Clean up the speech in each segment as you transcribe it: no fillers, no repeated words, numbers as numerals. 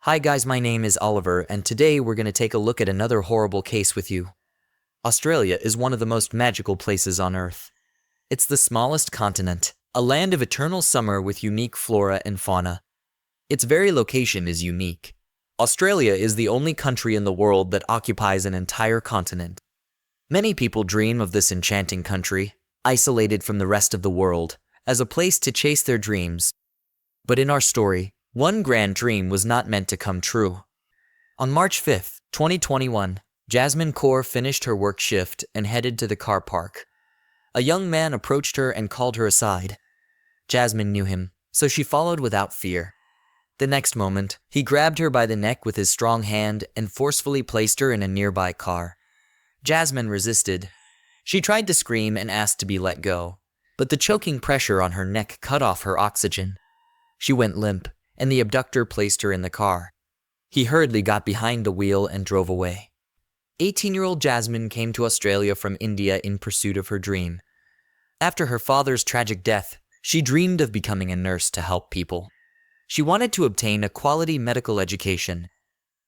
Hi guys, my name is Oliver, and today we're going to take a look at another horrible case with you. Australia is one of the most magical places on Earth. It's the smallest continent, a land of eternal summer with unique flora and fauna. Its very location is unique. Australia is the only country in the world that occupies an entire continent. Many people dream of this enchanting country, isolated from the rest of the world, as a place to chase their dreams. But in our story, one grand dream was not meant to come true. On March 5, 2021, Jasmeen Kaur finished her work shift and headed to the car park. A young man approached her and called her aside. Jasmeen knew him, so she followed without fear. The next moment, he grabbed her by the neck with his strong hand and forcefully placed her in a nearby car. Jasmeen resisted. She tried to scream and asked to be let go, but the choking pressure on her neck cut off her oxygen. She went limp, and the abductor placed her in the car. He hurriedly got behind the wheel and drove away. 18-year-old Jasmeen came to Australia from India in pursuit of her dream. After her father's tragic death, she dreamed of becoming a nurse to help people. She wanted to obtain a quality medical education.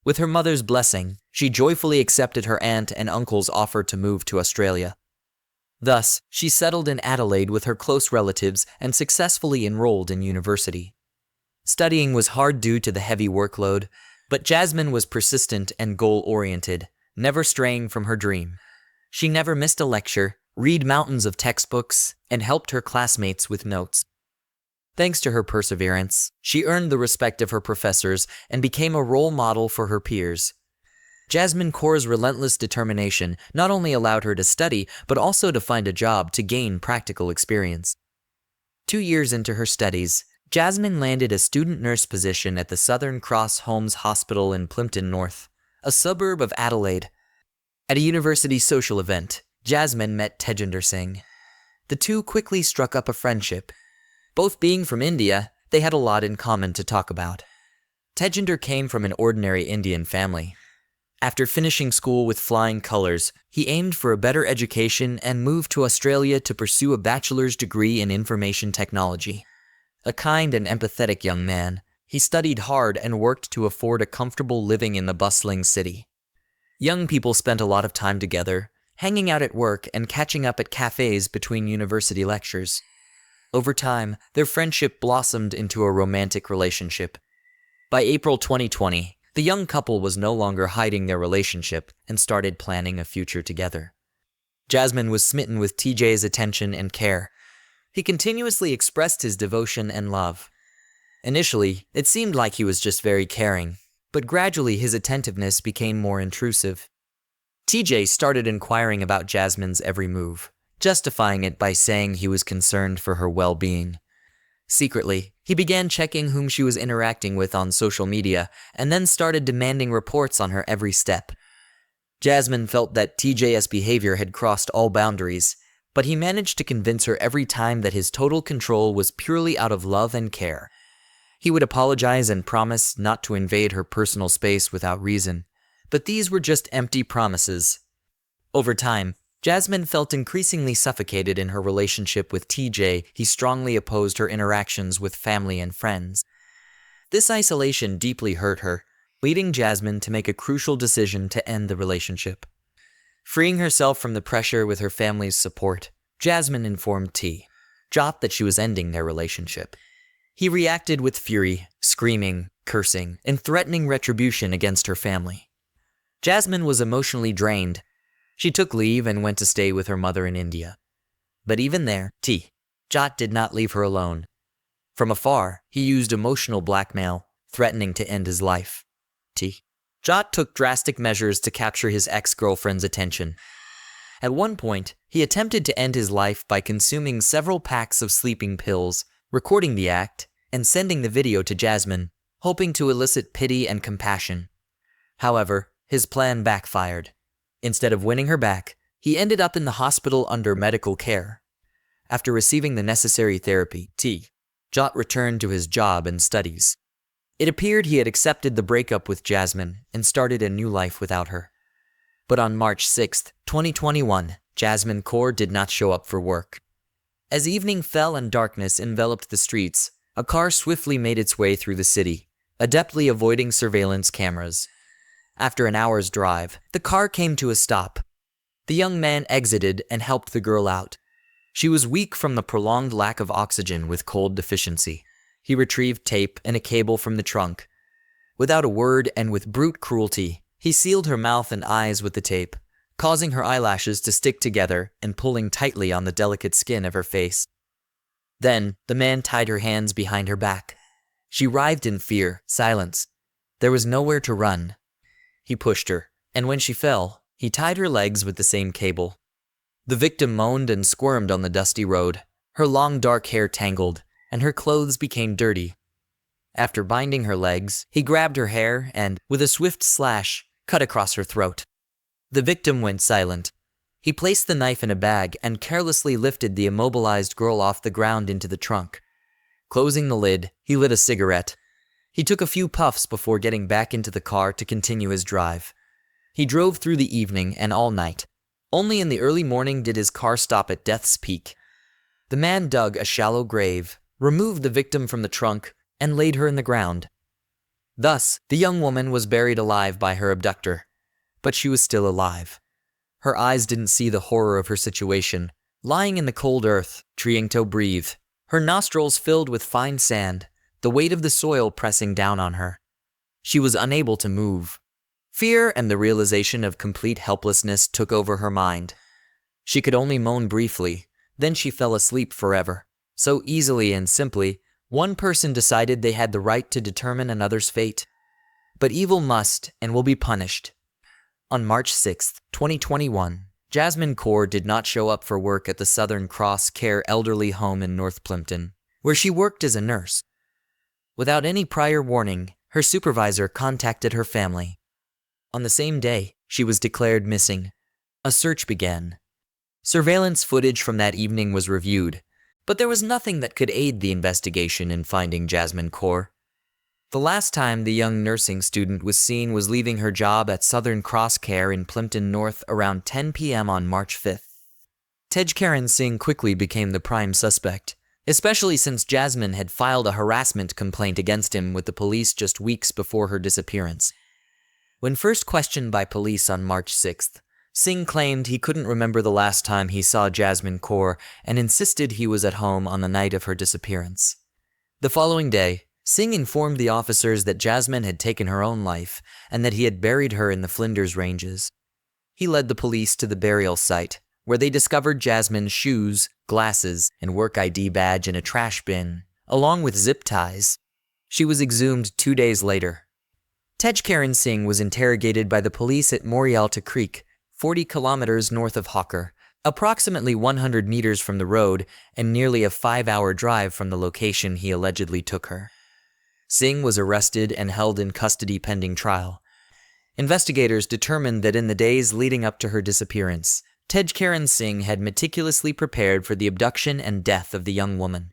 With her mother's blessing, she joyfully accepted her aunt and uncle's offer to move to Australia. Thus, she settled in Adelaide with her close relatives and successfully enrolled in university. Studying was hard due to the heavy workload, but Jasmeen was persistent and goal-oriented, never straying from her dream. She never missed a lecture, read mountains of textbooks, and helped her classmates with notes. Thanks to her perseverance, she earned the respect of her professors and became a role model for her peers. Jasmeen Kaur's relentless determination not only allowed her to study, but also to find a job to gain practical experience. 2 years into her studies, Jasmeen landed a student nurse position at the Southern Cross Homes Hospital in Plympton North, a suburb of Adelaide. At a university social event, Jasmeen met Tejinder Singh. The two quickly struck up a friendship. Both being from India, they had a lot in common to talk about. Tejinder came from an ordinary Indian family. After finishing school with flying colors, he aimed for a better education and moved to Australia to pursue a bachelor's degree in information technology. A kind and empathetic young man, he studied hard and worked to afford a comfortable living in the bustling city. Young people spent a lot of time together, hanging out at work and catching up at cafes between university lectures. Over time, their friendship blossomed into a romantic relationship. By April 2020, the young couple was no longer hiding their relationship and started planning a future together. Jasmeen was smitten with TJ's attention and care. He continuously expressed his devotion and love. Initially, it seemed like he was just very caring, but gradually his attentiveness became more intrusive. TJ started inquiring about Jasmeen's every move, justifying it by saying he was concerned for her well-being. Secretly, he began checking whom she was interacting with on social media and then started demanding reports on her every step. Jasmeen felt that TJ's behavior had crossed all boundaries, but he managed to convince her every time that his total control was purely out of love and care. He would apologize and promise not to invade her personal space without reason, but these were just empty promises. Over time, Jasmeen felt increasingly suffocated in her relationship with TJ. He strongly opposed her interactions with family and friends. This isolation deeply hurt her, leading Jasmeen to make a crucial decision to end the relationship. Freeing herself from the pressure with her family's support, Jasmeen informed Jot that she was ending their relationship. He reacted with fury, screaming, cursing, and threatening retribution against her family. Jasmeen was emotionally drained. She took leave and went to stay with her mother in India. But even there, Jot did not leave her alone. From afar, he used emotional blackmail, threatening to end his life. Jot took drastic measures to capture his ex-girlfriend's attention. At one point, he attempted to end his life by consuming several packs of sleeping pills, recording the act, and sending the video to Jasmeen, hoping to elicit pity and compassion. However, his plan backfired. Instead of winning her back, he ended up in the hospital under medical care. After receiving the necessary therapy, Jot returned to his job and studies. It appeared he had accepted the breakup with Jasmeen and started a new life without her. But on March 6, 2021, Jasmeen Kaur did not show up for work. As evening fell and darkness enveloped the streets, a car swiftly made its way through the city, adeptly avoiding surveillance cameras. After an hour's drive, the car came to a stop. The young man exited and helped the girl out. She was weak from the prolonged lack of oxygen with cold deficiency. He retrieved tape and a cable from the trunk. Without a word and with brute cruelty, he sealed her mouth and eyes with the tape, causing her eyelashes to stick together and pulling tightly on the delicate skin of her face. Then, the man tied her hands behind her back. She writhed in fear, silence. There was nowhere to run. He pushed her, and when she fell, he tied her legs with the same cable. The victim moaned and squirmed on the dusty road. Her long dark hair tangled, and her clothes became dirty. After binding her legs, he grabbed her hair and, with a swift slash, cut across her throat. The victim went silent. He placed the knife in a bag and carelessly lifted the immobilized girl off the ground into the trunk. Closing the lid, he lit a cigarette. He took a few puffs before getting back into the car to continue his drive. He drove through the evening and all night. Only in the early morning did his car stop at Death's Peak. The man dug a shallow grave, removed the victim from the trunk, and laid her in the ground. Thus, the young woman was buried alive by her abductor. But she was still alive. Her eyes didn't see the horror of her situation, lying in the cold earth, trying to breathe, her nostrils filled with fine sand, the weight of the soil pressing down on her. She was unable to move. Fear and the realization of complete helplessness took over her mind. She could only moan briefly, then she fell asleep forever. So easily and simply, one person decided they had the right to determine another's fate. But evil must and will be punished. On March 6, 2021, Jasmeen Kaur did not show up for work at the Southern Cross Care elderly home in North Plimpton, where she worked as a nurse. Without any prior warning, her supervisor contacted her family. On the same day, she was declared missing. A search began. Surveillance footage from that evening was reviewed, but there was nothing that could aid the investigation in finding Jasmeen Kaur. The last time the young nursing student was seen was leaving her job at Southern Cross Care in Plimpton North around 10 p.m. on March 5th. Tejkaran Singh quickly became the prime suspect, especially since Jasmine had filed a harassment complaint against him with the police just weeks before her disappearance. When first questioned by police on March 6th, Singh claimed he couldn't remember the last time he saw Jasmeen Kaur and insisted he was at home on the night of her disappearance. The following day, Singh informed the officers that Jasmine had taken her own life and that he had buried her in the Flinders Ranges. He led the police to the burial site, where they discovered Jasmine's shoes, glasses, and work ID badge in a trash bin, along with zip ties. She was exhumed 2 days later. Tejkaran Singh was interrogated by the police at Morialta Creek, 40 kilometers north of Hawker, approximately 100 meters from the road and nearly a 5-hour drive from the location he allegedly took her. Singh was arrested and held in custody pending trial. Investigators determined that in the days leading up to her disappearance, Tejkaran Singh had meticulously prepared for the abduction and death of the young woman.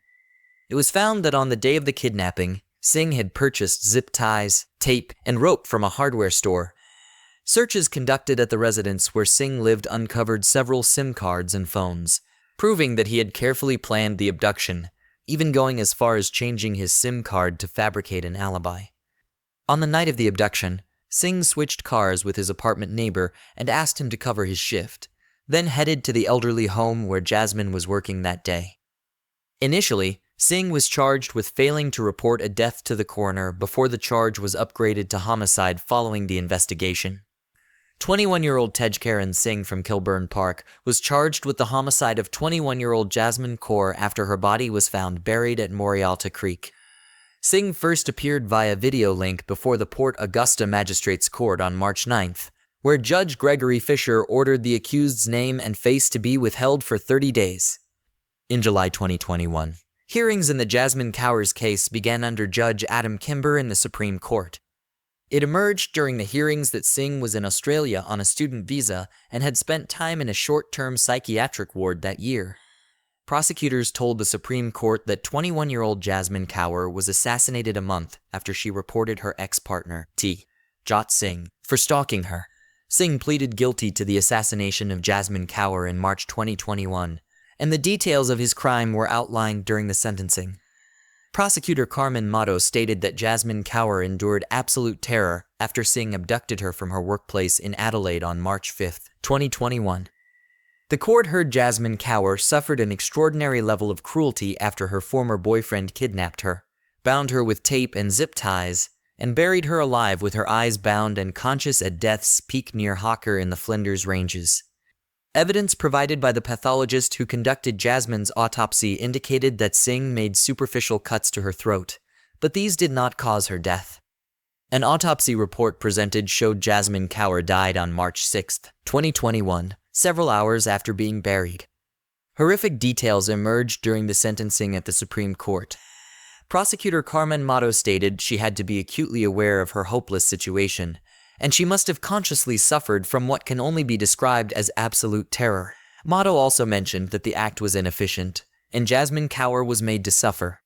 It was found that on the day of the kidnapping, Singh had purchased zip ties, tape, and rope from a hardware store. Searches conducted at the residence where Singh lived uncovered several SIM cards and phones, proving that he had carefully planned the abduction, even going as far as changing his SIM card to fabricate an alibi. On the night of the abduction, Singh switched cars with his apartment neighbor and asked him to cover his shift, then headed to the elderly home where Jasmine was working that day. Initially, Singh was charged with failing to report a death to the coroner before the charge was upgraded to homicide following the investigation. 21-year-old Tejkaran Singh from Kilburn Park was charged with the homicide of 21-year-old Jasmeen Kaur after her body was found buried at Morialta Creek. Singh first appeared via video link before the Port Augusta Magistrates Court on March 9th, where Judge Gregory Fisher ordered the accused's name and face to be withheld for 30 days. In July 2021, hearings in the Jasmeen Kaur's case began under Judge Adam Kimber in the Supreme Court. It emerged during the hearings that Singh was in Australia on a student visa and had spent time in a short-term psychiatric ward that year. Prosecutors told the Supreme Court that 21-year-old Jasmeen Kaur was assassinated a month after she reported her ex-partner, Jot Singh, for stalking her. Singh pleaded guilty to the assassination of Jasmeen Kaur in March 2021, and the details of his crime were outlined during the sentencing. Prosecutor Carmen Mato stated that Jasmeen Kaur endured absolute terror after Singh abducted her from her workplace in Adelaide on March 5, 2021. The court heard Jasmeen Kaur suffered an extraordinary level of cruelty after her former boyfriend kidnapped her, bound her with tape and zip ties, and buried her alive with her eyes bound and conscious at Death's Peak near Hawker in the Flinders Ranges. Evidence provided by the pathologist who conducted Jasmin's autopsy indicated that Singh made superficial cuts to her throat, but these did not cause her death. An autopsy report presented showed Jasmeen Kaur died on March 6, 2021, several hours after being buried. Horrific details emerged during the sentencing at the Supreme Court. Prosecutor Carmen Mato stated she had to be acutely aware of her hopeless situation, and she must have consciously suffered from what can only be described as absolute terror. Mato also mentioned that the act was inefficient, and Jasmeen Kaur was made to suffer.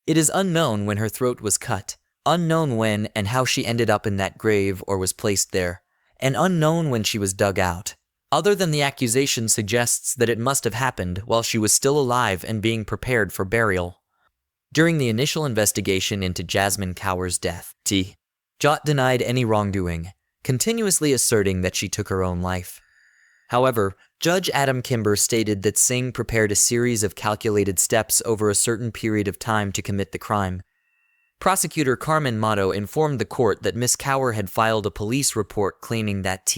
It is unknown when her throat was cut, unknown when and how she ended up in that grave or was placed there, and unknown when she was dug out. Other than the accusation suggests that it must have happened while she was still alive and being prepared for burial. During the initial investigation into Jasmeen Kaur's death, Jot denied any wrongdoing, continuously asserting that she took her own life. However, Judge Adam Kimber stated that Singh prepared a series of calculated steps over a certain period of time to commit the crime. Prosecutor Carmen Mato informed the court that Miss Kaur had filed a police report claiming that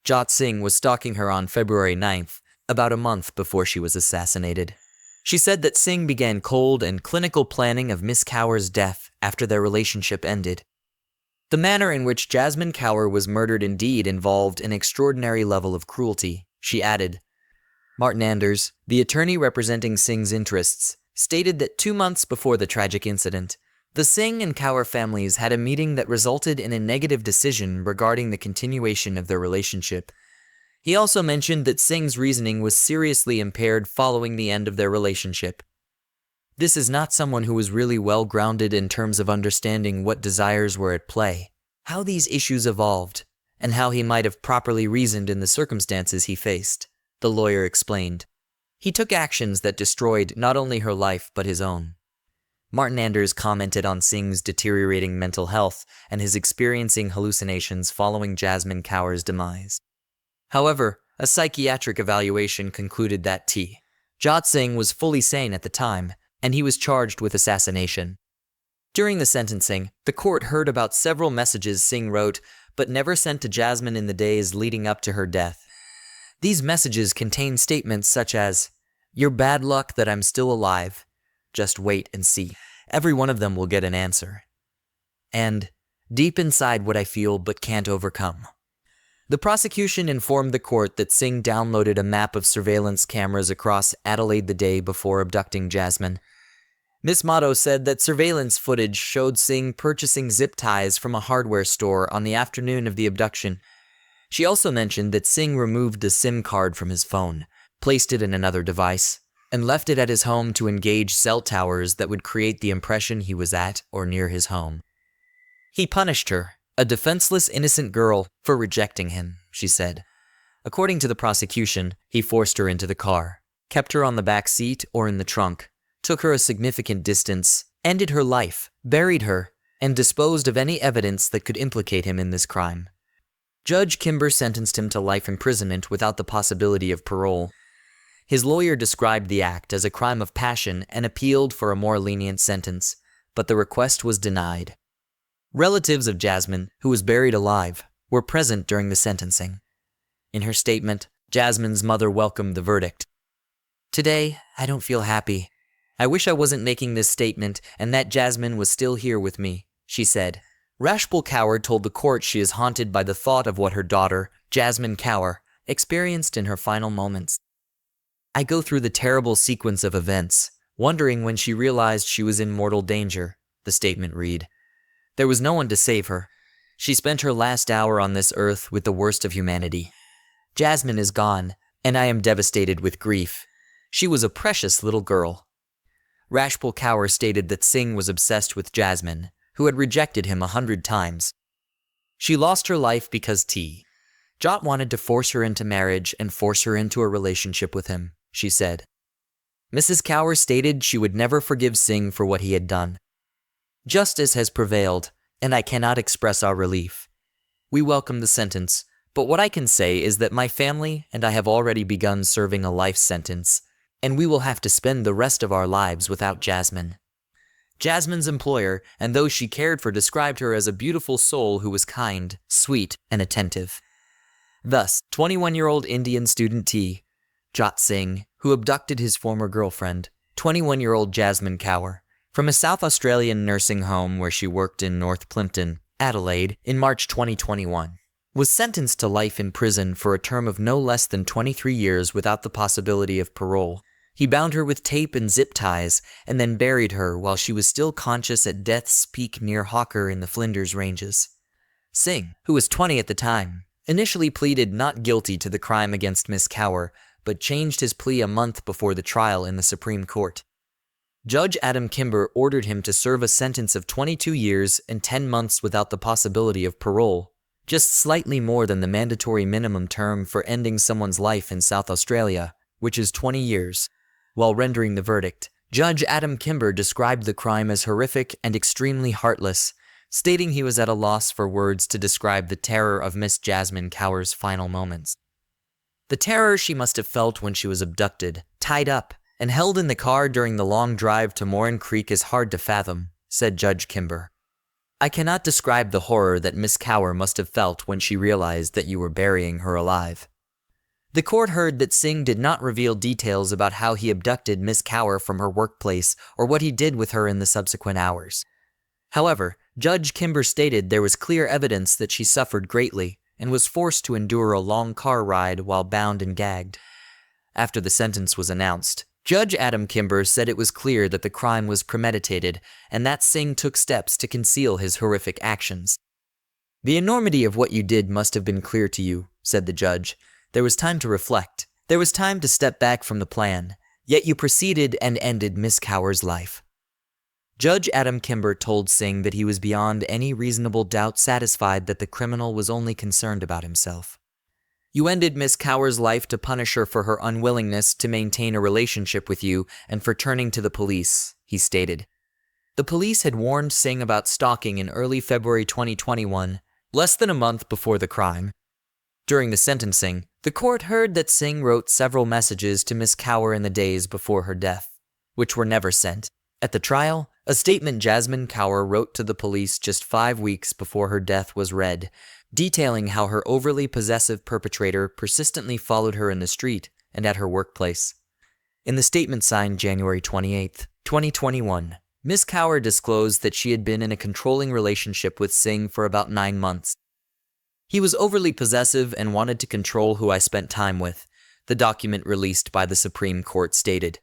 Jot Singh was stalking her on February 9th, about a month before she was assassinated. She said that Singh began cold and clinical planning of Miss Kaur's death after their relationship ended. The manner in which Jasmeen Kaur was murdered indeed involved an extraordinary level of cruelty, she added. Martin Anders, the attorney representing Singh's interests, stated that 2 months before the tragic incident, the Singh and Kaur families had a meeting that resulted in a negative decision regarding the continuation of their relationship. He also mentioned that Singh's reasoning was seriously impaired following the end of their relationship. This is not someone who was really well-grounded in terms of understanding what desires were at play, how these issues evolved, and how he might have properly reasoned in the circumstances he faced, the lawyer explained. He took actions that destroyed not only her life but his own. Martin Anders commented on Singh's deteriorating mental health and his experiencing hallucinations following Jasmeen Kaur's demise. However, a psychiatric evaluation concluded that Jot Singh was fully sane at the time, and he was charged with assassination. During the sentencing, the court heard about several messages Singh wrote but never sent to Jasmeen in the days leading up to her death. These messages contain statements such as, "You're bad luck that I'm still alive. Just wait and see. Every one of them will get an answer." And, "Deep inside what I feel but can't overcome." The prosecution informed the court that Singh downloaded a map of surveillance cameras across Adelaide the day before abducting Jasmeen. Ms. Mato said that surveillance footage showed Singh purchasing zip ties from a hardware store on the afternoon of the abduction. She also mentioned that Singh removed the SIM card from his phone, placed it in another device, and left it at his home to engage cell towers that would create the impression he was at or near his home. He punished her, a defenseless innocent girl, for rejecting him, she said. According to the prosecution, he forced her into the car, kept her on the back seat or in the trunk, took her a significant distance, ended her life, buried her, and disposed of any evidence that could implicate him in this crime. Judge Kimber sentenced him to life imprisonment without the possibility of parole. His lawyer described the act as a crime of passion and appealed for a more lenient sentence, but the request was denied. Relatives of Jasmeen, who was buried alive, were present during the sentencing. In her statement, Jasmeen's mother welcomed the verdict. "Today, I don't feel happy. I wish I wasn't making this statement and that Jasmeen was still here with me," she said. Rashpal Kaur told the court she is haunted by the thought of what her daughter, Jasmeen Kaur, experienced in her final moments. "I go through the terrible sequence of events, wondering when she realized she was in mortal danger," the statement read. "There was no one to save her. She spent her last hour on this earth with the worst of humanity. Jasmeen is gone, and I am devastated with grief. She was a precious little girl." Rashpal Kaur stated that Singh was obsessed with Jasmeen, who had rejected him 100 times. "She lost her life because Jot wanted to force her into marriage and force her into a relationship with him," she said. Mrs. Kaur stated she would never forgive Singh for what he had done. Justice has prevailed, and I cannot express our relief. We welcome the sentence, but what I can say is that my family and I have already begun serving a life sentence, and we will have to spend the rest of our lives without Jasmin. Jasmin's employer and those she cared for described her as a beautiful soul who was kind, sweet, and attentive. Thus, 21-year-old Indian student T. Jat Singh, who abducted his former girlfriend, 21-year-old Jasmeen Kaur, from a South Australian nursing home where she worked in North Plympton, Adelaide, in March 2021, was sentenced to life in prison for a term of no less than 23 years without the possibility of parole. He bound her with tape and zip ties and then buried her while she was still conscious at Death's Peak near Hawker in the Flinders Ranges. Singh, who was 20 at the time, initially pleaded not guilty to the crime against Miss Kaur, but changed his plea a month before the trial in the Supreme Court. Judge Adam Kimber ordered him to serve a sentence of 22 years and 10 months without the possibility of parole, just slightly more than the mandatory minimum term for ending someone's life in South Australia, which is 20 years. While rendering the verdict, Judge Adam Kimber described the crime as horrific and extremely heartless, stating he was at a loss for words to describe the terror of Miss Jasmeen Kaur's final moments. The terror she must have felt when she was abducted, tied up, and held in the car during the long drive to Moran Creek is hard to fathom, said Judge Kimber. I cannot describe the horror that Miss Kaur must have felt when she realized that you were burying her alive. The court heard that Singh did not reveal details about how he abducted Miss Kaur from her workplace or what he did with her in the subsequent hours. However, Judge Kimber stated there was clear evidence that she suffered greatly and was forced to endure a long car ride while bound and gagged. After the sentence was announced, Judge Adam Kimber said it was clear that the crime was premeditated and that Singh took steps to conceal his horrific actions. The enormity of what you did must have been clear to you, said the judge. There was time to reflect. There was time to step back from the plan, yet you proceeded and ended Miss Kaur's life. Judge Adam Kimber told Singh that he was beyond any reasonable doubt satisfied that the criminal was only concerned about himself. You ended Miss Kaur's life to punish her for her unwillingness to maintain a relationship with you and for turning to the police, he stated. The police had warned Singh about stalking in early February 2021, less than a month before the crime. During the sentencing, the court heard that Singh wrote several messages to Miss Kaur in the days before her death, which were never sent. At the trial, a statement Jasmeen Kaur wrote to the police just 5 weeks before her death was read, detailing how her overly possessive perpetrator persistently followed her in the street and at her workplace. In the statement signed January 28, 2021, Miss Kaur disclosed that she had been in a controlling relationship with Singh for about 9 months. He was overly possessive and wanted to control who I spent time with, the document released by the Supreme Court stated.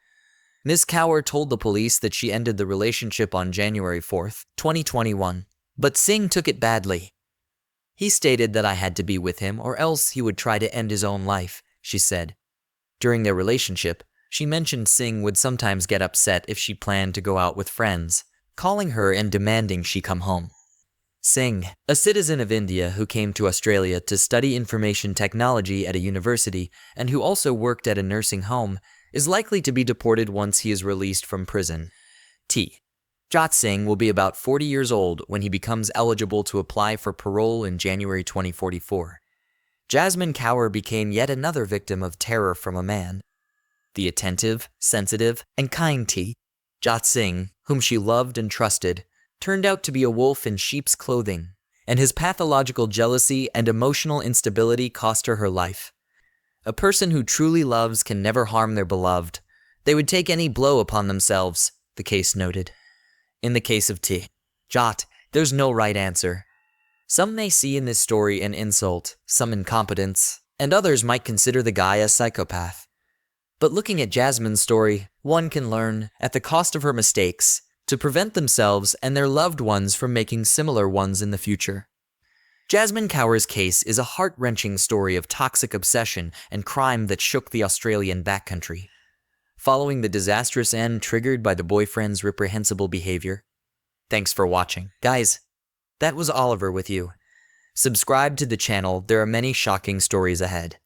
Ms. Kaur told the police that she ended the relationship on January 4, 2021, but Singh took it badly. He stated that I had to be with him or else he would try to end his own life, she said. During their relationship, she mentioned Singh would sometimes get upset if she planned to go out with friends, calling her and demanding she come home. Singh, a citizen of India who came to Australia to study information technology at a university and who also worked at a nursing home, is likely to be deported once he is released from prison. T. Jat Singh will be about 40 years old when he becomes eligible to apply for parole in January 2044. Jasmeen Kaur became yet another victim of terror from a man. The attentive, sensitive, and kind T. Jat Singh, whom she loved and trusted, turned out to be a wolf in sheep's clothing, and his pathological jealousy and emotional instability cost her her life. A person who truly loves can never harm their beloved. They would take any blow upon themselves, the case noted. In the case of T. Jat, there's no right answer. Some may see in this story an insult, some incompetence, and others might consider the guy a psychopath. But looking at Jasmin's story, one can learn, at the cost of her mistakes, to prevent themselves and their loved ones from making similar ones in the future. Jasmeen Kaur's case is a heart-wrenching story of toxic obsession and crime that shook the Australian backcountry. Following the disastrous end triggered by the boyfriend's reprehensible behavior. Thanks for watching. Guys, that was Oliver with you. Subscribe to the channel, there are many shocking stories ahead.